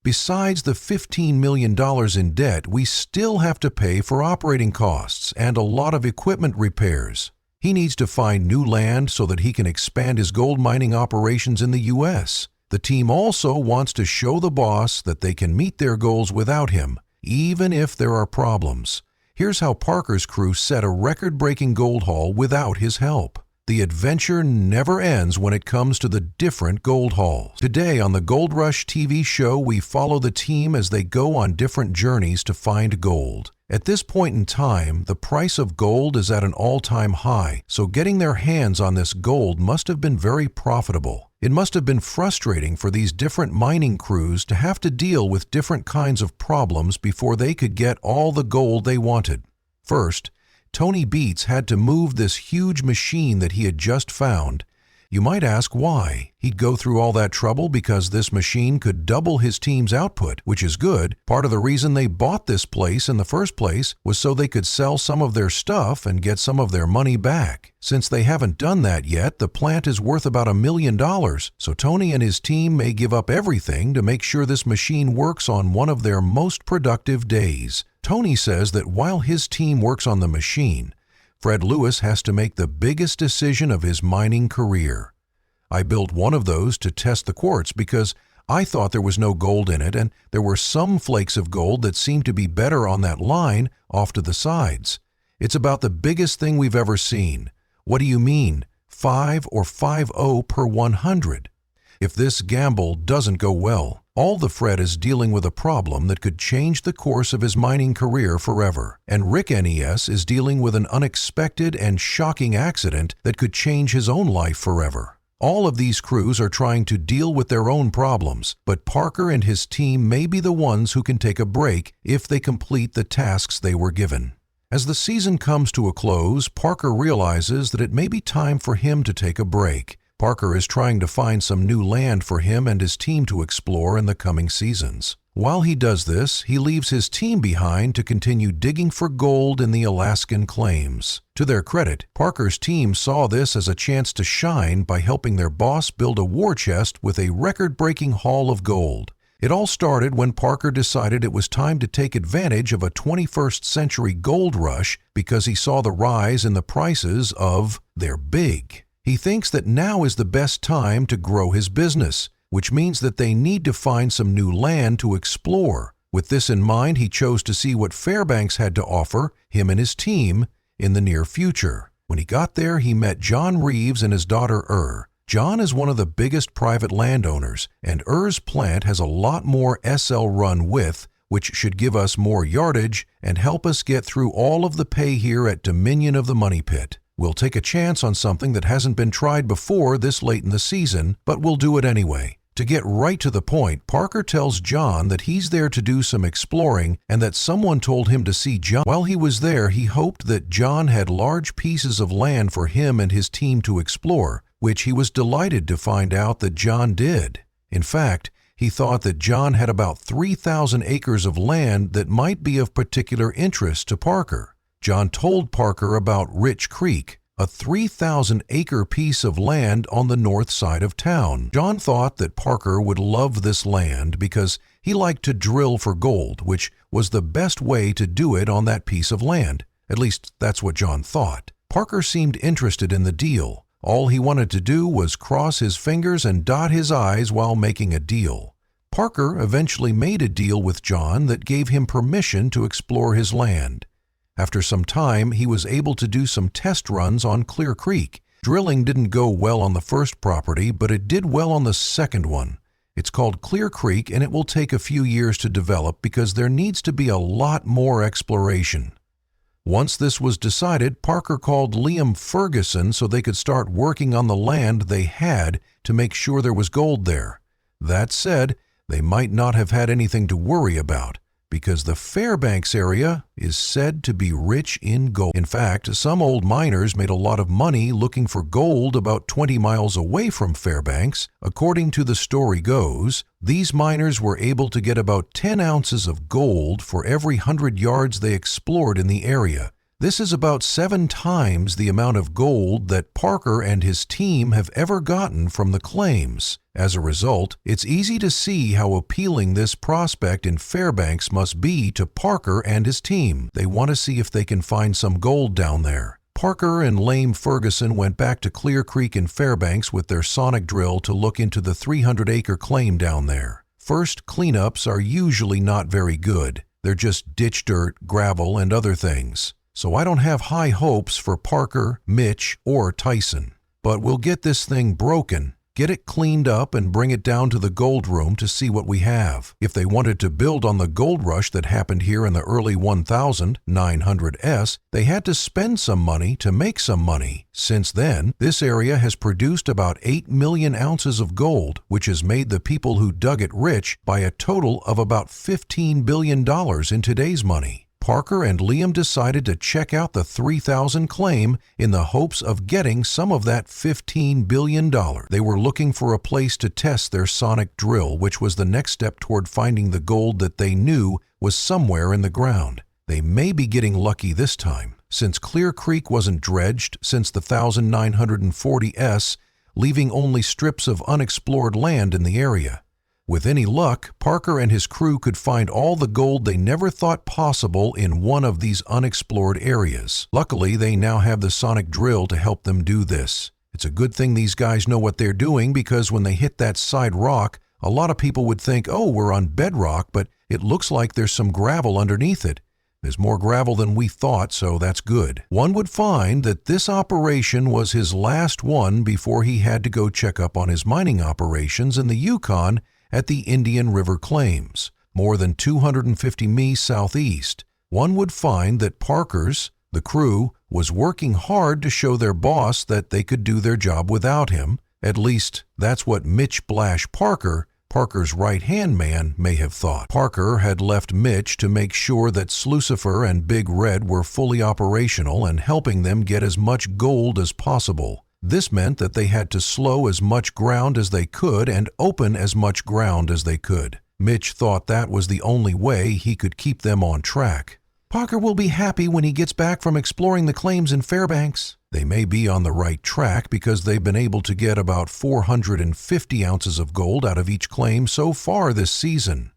Besides the $15 million in debt, we still have to pay for operating costs and a lot of equipment repairs. He needs to find new land so that he can expand his gold mining operations in the U.S. The team also wants to show the boss that they can meet their goals without him, even if there are problems. Here's how Parker's crew set a record-breaking gold haul without his help. The adventure never ends when it comes to the different gold hauls. Today on the Gold Rush TV show, we follow the team as they go on different journeys to find gold. At this point in time, the price of gold is at an all-time high, so getting their hands on this gold must have been very profitable. It must have been frustrating for these different mining crews to have to deal with different kinds of problems before they could get all the gold they wanted. First, Tony Beets had to move this huge machine that he had just found. You might ask why. He'd go through all that trouble because this machine could double his team's output, which is good. Part of the reason they bought this place in the first place was so they could sell some of their stuff and get some of their money back. Since they haven't done that yet, the plant is worth about $1 million, so Tony and his team may give up everything to make sure this machine works on one of their most productive days. Tony says that while his team works on the machine, Fred Lewis has to make the biggest decision of his mining career. I built one of those to test the quartz because I thought there was no gold in it, and there were some flakes of gold that seemed to be better on that line off to the sides. It's about the biggest thing we've ever seen. What do you mean, 5 or 50 per 100? If this gamble doesn't go well, all the Fred is dealing with a problem that could change the course of his mining career forever. And Rick NES is dealing with an unexpected and shocking accident that could change his own life forever. All of these crews are trying to deal with their own problems, but Parker and his team may be the ones who can take a break if they complete the tasks they were given. As the season comes to a close, Parker realizes that it may be time for him to take a break. Parker is trying to find some new land for him and his team to explore in the coming seasons. While he does this, he leaves his team behind to continue digging for gold in the Alaskan claims. To their credit, Parker's team saw this as a chance to shine by helping their boss build a war chest with a record-breaking haul of gold. It all started when Parker decided it was time to take advantage of a 21st century gold rush because he saw the rise in the prices of their big. He thinks that now is the best time to grow his business, which means that they need to find some new land to explore. With this in mind, he chose to see what Fairbanks had to offer, him and his team, in the near future. When he got there, he met John Reeves and his daughter John is one of the biggest private landowners, and plant has a lot more SL run width, which should give us more yardage and help us get through all of the pay here at Dominion of the Money Pit. We'll take a chance on something that hasn't been tried before this late in the season, but we'll do it anyway. To get right to the point, Parker tells John that he's there to do some exploring and that someone told him to see John. While he was there, he hoped that John had large pieces of land for him and his team to explore, which he was delighted to find out that John did. In fact, he thought that John had about 3,000 acres of land that might be of particular interest to Parker. John told Parker about Rich Creek, a 3,000-acre piece of land on the north side of town. John thought that Parker would love this land because he liked to drill for gold, which was the best way to do it on that piece of land. At least that's what John thought. Parker seemed interested in the deal. All he wanted to do was cross his fingers and dot his I's while making a deal. Parker eventually made a deal with John that gave him permission to explore his land. After some time, he was able to do some test runs on Clear Creek. Drilling didn't go well on the first property, but it did well on the second one. It's called Clear Creek, and it will take a few years to develop because there needs to be a lot more exploration. Once this was decided, Parker called Liam Ferguson so they could start working on the land they had to make sure there was gold there. That said, they might not have had anything to worry about, because the Fairbanks area is said to be rich in gold. In fact, some old miners made a lot of money looking for gold about 20 miles away from Fairbanks. According to the story goes, these miners were able to get about 10 ounces of gold for every 100 yards they explored in the area. This is about 7 times the amount of gold that Parker and his team have ever gotten from the claims. As a result, it's easy to see how appealing this prospect in Fairbanks must be to Parker and his team. They want to see if they can find some gold down there. Parker and Lame Ferguson went back to Clear Creek in Fairbanks with their sonic drill to look into the 300-acre claim down there. First cleanups are usually not very good. They're just ditch dirt, gravel, and other things. So I don't have high hopes for Parker, Mitch, or Tyson. But we'll get this thing broken, get it cleaned up, and bring it down to the gold room to see what we have. If they wanted to build on the gold rush that happened here in the early 1900s, they had to spend some money to make some money. Since then, this area has produced about 8 million ounces of gold, which has made the people who dug it rich by a total of about $15 billion in today's money. Parker and Liam decided to check out the 3,000 claim in the hopes of getting some of that $15 billion. They were looking for a place to test their sonic drill, which was the next step toward finding the gold that they knew was somewhere in the ground. They may be getting lucky this time, since Clear Creek wasn't dredged since the 1940s, leaving only strips of unexplored land in the area. With any luck, Parker and his crew could find all the gold they never thought possible in one of these unexplored areas. Luckily, they now have the sonic drill to help them do this. It's a good thing these guys know what they're doing, because when they hit that side rock, a lot of people would think, oh, we're on bedrock, but it looks like there's some gravel underneath it. There's more gravel than we thought, so that's good. One would find that this operation was his last one before he had to go check up on his mining operations in the Yukon at the Indian River Claims, more than 250 mi southeast. One would find that Parker's, the crew, was working hard to show their boss that they could do their job without him. At least, that's what Mitch Blash Parker, Parker's right-hand man, may have thought. Parker had left Mitch to make sure that Slucifer and Big Red were fully operational and helping them get as much gold as possible. This meant that they had to slow as much ground as they could and open as much ground as they could. Mitch thought that was the only way he could keep them on track. Parker will be happy when he gets back from exploring the claims in Fairbanks. They may be on the right track because they've been able to get about 450 ounces of gold out of each claim so far this season.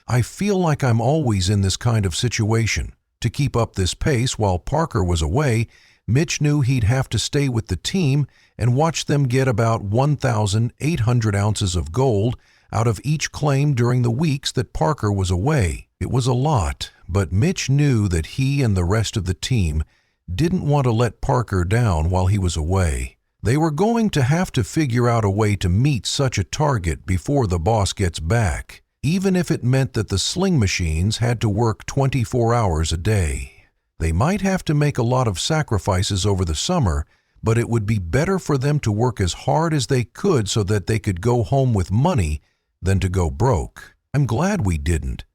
I feel like I'm always in this kind of situation. To keep up this pace while Parker was away, Mitch knew he'd have to stay with the team and watch them get about 1,800 ounces of gold out of each claim during the weeks that Parker was away. It was a lot, but Mitch knew that he and the rest of the team didn't want to let Parker down while he was away. They were going to have to figure out a way to meet such a target before the boss gets back, even if it meant that the sling machines had to work 24 hours a day. They might have to make a lot of sacrifices over the summer, but it would be better for them to work as hard as they could so that they could go home with money than to go broke. I'm glad we didn't.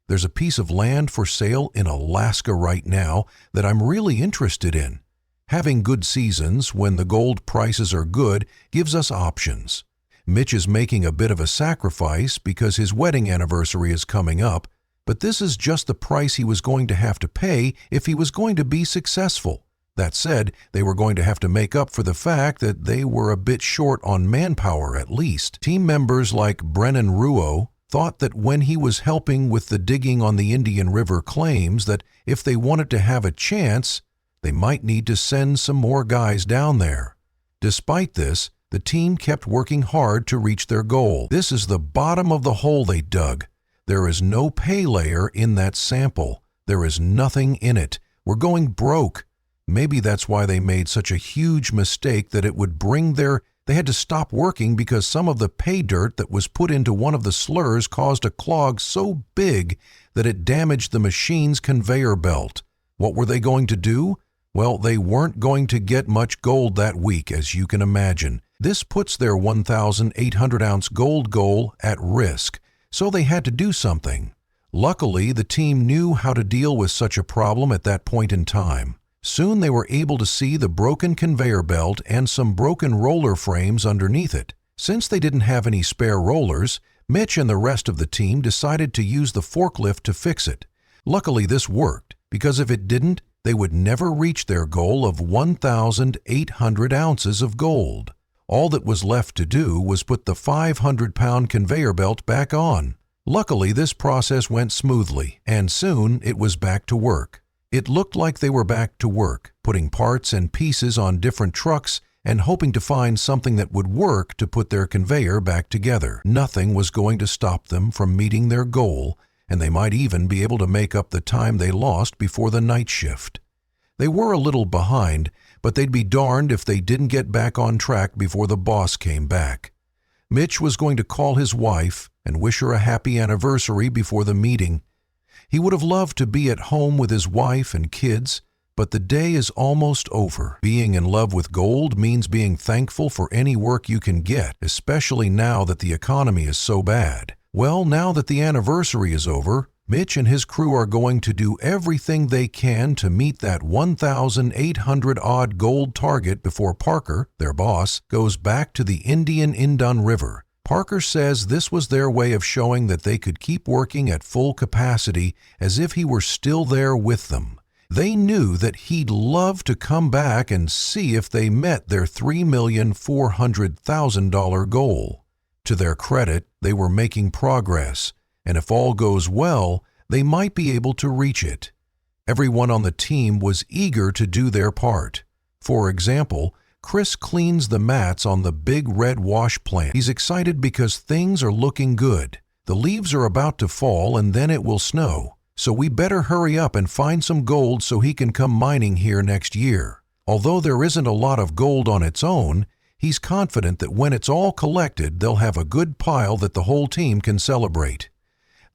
There's a piece of land for sale in Alaska right now that I'm really interested in. Having good seasons when the gold prices are good gives us options. Mitch is making a bit of a sacrifice because his wedding anniversary is coming up, but this is just the price he was going to have to pay if he was going to be successful. That said, they were going to have to make up for the fact that they were a bit short on manpower at least. Team members like Brennan Ruo thought that when he was helping with the digging on the Indian River claims that if they wanted to have a chance, they might need to send some more guys down there. Despite this, the team kept working hard to reach their goal. This is the bottom of the hole they dug. There is no pay layer in that sample. There is nothing in it. We're going broke. Maybe that's why they made such a huge mistake that it would bring they had to stop working because some of the pay dirt that was put into one of the slurs caused a clog so big that it damaged the machine's conveyor belt. What were they going to do? Well, they weren't going to get much gold that week, as you can imagine. This puts their 1,800-ounce gold goal at risk. So they had to do something. Luckily, the team knew how to deal with such a problem at that point in time. Soon they were able to see the broken conveyor belt and some broken roller frames underneath it. Since they didn't have any spare rollers, Mitch and the rest of the team decided to use the forklift to fix it. Luckily, this worked, because if it didn't, they would never reach their goal of 1,800 ounces of gold. All that was left to do was put the 500-pound conveyor belt back on. Luckily, this process went smoothly, and soon it was back to work. It looked like they were back to work, putting parts and pieces on different trucks and hoping to find something that would work to put their conveyor back together. Nothing was going to stop them from meeting their goal, and they might even be able to make up the time they lost before the night shift. They were a little behind, but they'd be darned if they didn't get back on track before the boss came back. Mitch was going to call his wife and wish her a happy anniversary before the meeting. He would have loved to be at home with his wife and kids, but the day is almost over. Being in love with gold means being thankful for any work you can get, especially now that the economy is so bad. Well, now that the anniversary is over, Mitch and his crew are going to do everything they can to meet that 1,800-odd gold target before Parker, their boss, goes back to the Indian Indun River. Parker says this was their way of showing that they could keep working at full capacity as if he were still there with them. They knew that he'd love to come back and see if they met their $3,400,000 goal. To their credit, they were making progress, and if all goes well, they might be able to reach it. Everyone on the team was eager to do their part. For example, Chris cleans the mats on the big red wash plant. He's excited because things are looking good. The leaves are about to fall and then it will snow, so we better hurry up and find some gold so he can come mining here next year. Although there isn't a lot of gold on its own, he's confident that when it's all collected, they'll have a good pile that the whole team can celebrate.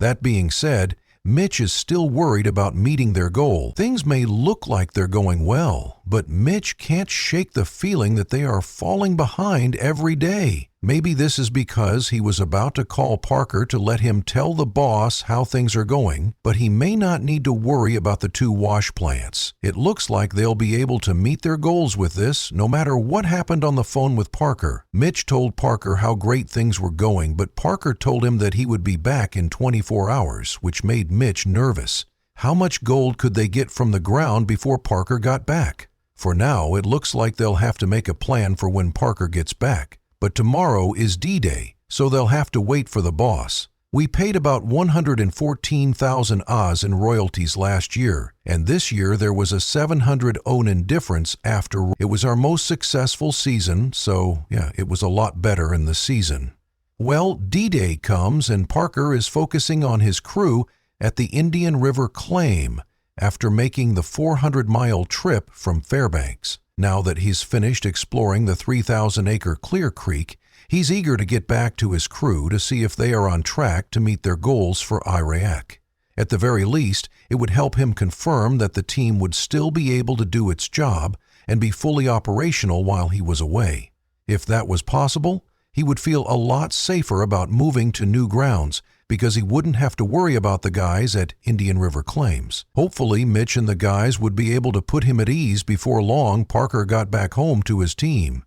That being said, Mitch is still worried about meeting their goal. Things may look like they're going well, but Mitch can't shake the feeling that they are falling behind every day. Maybe this is because he was about to call Parker to let him tell the boss how things are going, but he may not need to worry about the 2 wash plants. It looks like they'll be able to meet their goals with this, no matter what happened on the phone with Parker. Mitch told Parker how great things were going, but Parker told him that he would be back in 24 hours, which made Mitch nervous. How much gold could they get from the ground before Parker got back? For now, it looks like they'll have to make a plan for when Parker gets back. But tomorrow is D-Day, so they'll have to wait for the boss. We paid about 114,000 Oz in royalties last year, and this year there was a 700 Onin difference after. It was our most successful season, so yeah, it was a lot better in the season. Well, D-Day comes and Parker is focusing on his crew at the Indian River Claim after making the 400-mile trip from Fairbanks. Now that he's finished exploring the 3,000-acre Clear Creek, he's eager to get back to his crew to see if they are on track to meet their goals for Iraq. At the very least, it would help him confirm that the team would still be able to do its job and be fully operational while he was away. If that was possible, he would feel a lot safer about moving to new grounds because he wouldn't have to worry about the guys at Indian River Claims. Hopefully, Mitch and the guys would be able to put him at ease before long Parker got back home to his team.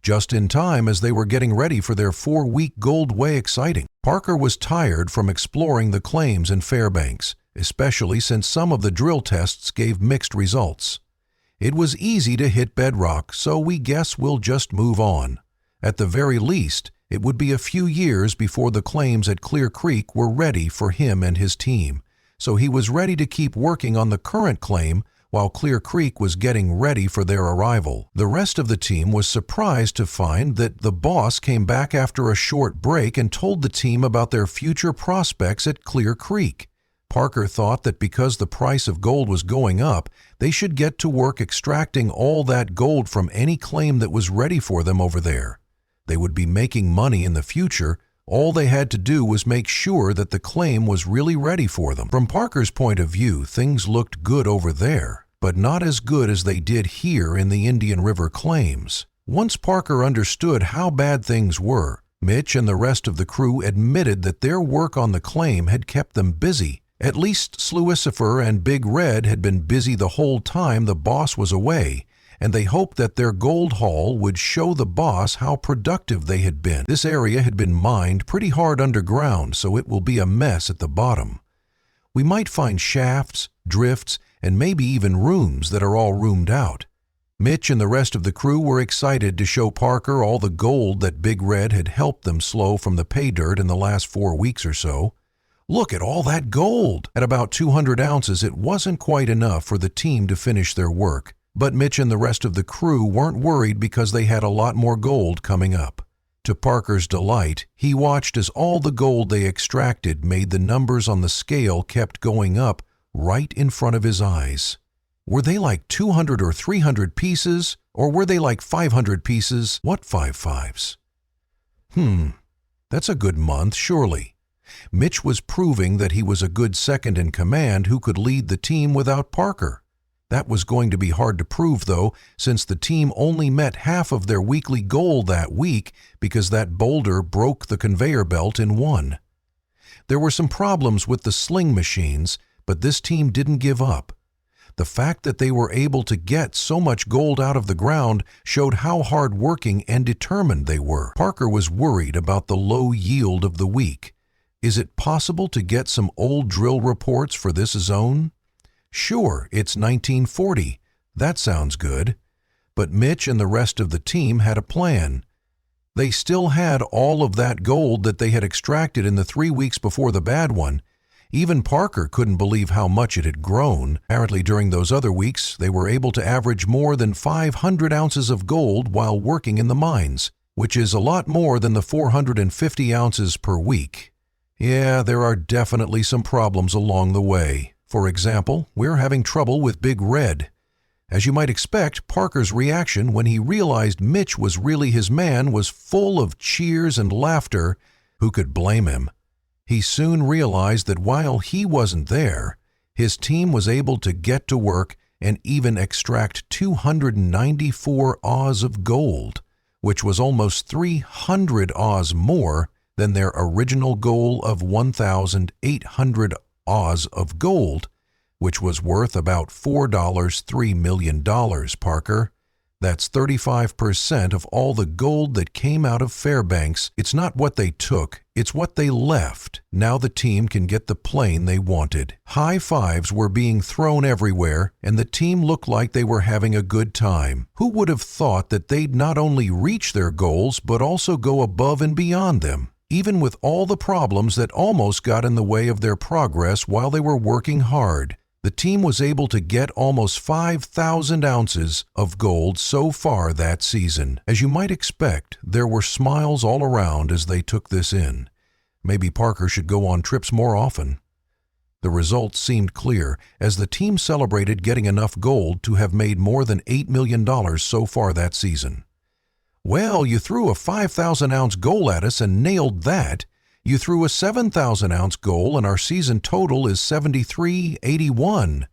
Just in time as they were getting ready for their 4-week gold way exciting. Parker was tired from exploring the claims in Fairbanks, especially since some of the drill tests gave mixed results. It was easy to hit bedrock, so we guess we'll just move on. At the very least, it would be a few years before the claims at Clear Creek were ready for him and his team, so he was ready to keep working on the current claim while Clear Creek was getting ready for their arrival. The rest of the team was surprised to find that the boss came back after a short break and told the team about their future prospects at Clear Creek. Parker thought that because the price of gold was going up, they should get to work extracting all that gold from any claim that was ready for them over there. They would be making money in the future. All they had to do was make sure that the claim was really ready for them. From Parker's point of view, things looked good over there, but not as good as they did here in the Indian River Claims. Once Parker understood how bad things were, Mitch and the rest of the crew admitted that their work on the claim had kept them busy. At least Sluicifer and Big Red had been busy the whole time the boss was away, and they hoped that their gold haul would show the boss how productive they had been. This area had been mined pretty hard underground, so it will be a mess at the bottom. We might find shafts, drifts, and maybe even rooms that are all roomed out. Mitch and the rest of the crew were excited to show Parker all the gold that Big Red had helped them slow from the pay dirt in the last 4 weeks or so. Look at all that gold! At about 200 ounces, it wasn't quite enough for the team to finish their work, but Mitch and the rest of the crew weren't worried because they had a lot more gold coming up. To Parker's delight, he watched as all the gold they extracted made the numbers on the scale kept going up right in front of his eyes. Were they like 200 or 300 pieces, or were they like 500 pieces? What 5 fives? That's a good month, surely. Mitch was proving that he was a good second in command who could lead the team without Parker. That was going to be hard to prove, though, since the team only met half of their weekly goal that week because that boulder broke the conveyor belt in one. There were some problems with the sling machines, but this team didn't give up. The fact that they were able to get so much gold out of the ground showed how hard-working and determined they were. Parker was worried about the low yield of the week. Is it possible to get some old drill reports for this zone? Sure, it's 1940. That sounds good. But Mitch and the rest of the team had a plan. They still had all of that gold that they had extracted in the 3 weeks before the bad one. Even Parker couldn't believe how much it had grown. Apparently during those other weeks, they were able to average more than 500 ounces of gold while working in the mines, which is a lot more than the 450 ounces per week. Yeah, there are definitely some problems along the way. For example, we're having trouble with Big Red. As you might expect, Parker's reaction when he realized Mitch was really his man was full of cheers and laughter. Who could blame him? He soon realized that while he wasn't there, his team was able to get to work and even extract 294 Oz of gold, which was almost 300 Oz more than their original goal of 1,800 Oz of gold, which was worth about $3 million, Parker. That's 35% of all the gold that came out of Fairbanks. It's not what they took, it's what they left. Now the team can get the plane they wanted. High fives were being thrown everywhere, and the team looked like they were having a good time. Who would have thought that they'd not only reach their goals, but also go above and beyond them, even with all the problems that almost got in the way of their progress while they were working hard? The team was able to get almost 5,000 ounces of gold so far that season. As you might expect, there were smiles all around as they took this in. Maybe Parker should go on trips more often. The results seemed clear as the team celebrated getting enough gold to have made more than $8 million so far that season. Well, you threw a 5,000-ounce goal at us and nailed that. You threw a 7,000-ounce goal and our season total is 73-81.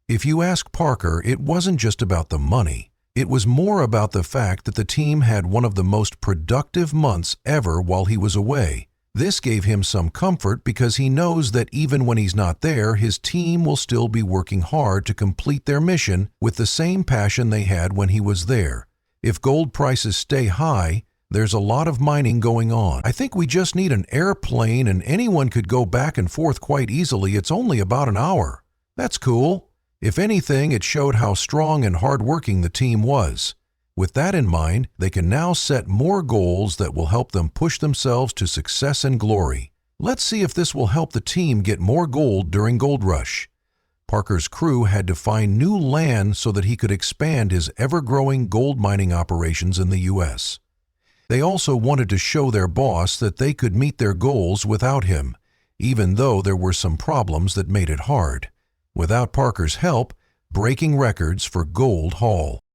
If you ask Parker, it wasn't just about the money. It was more about the fact that the team had one of the most productive months ever while he was away. This gave him some comfort because he knows that even when he's not there, his team will still be working hard to complete their mission with the same passion they had when he was there. If gold prices stay high, there's a lot of mining going on. I think we just need an airplane and anyone could go back and forth quite easily. It's only about an hour. That's cool. If anything, it showed how strong and hardworking the team was. With that in mind, they can now set more goals that will help them push themselves to success and glory. Let's see if this will help the team get more gold during Gold Rush. Parker's crew had to find new land so that he could expand his ever-growing gold mining operations in the U.S. They also wanted to show their boss that they could meet their goals without him, even though there were some problems that made it hard. Without Parker's help, breaking records for gold haul.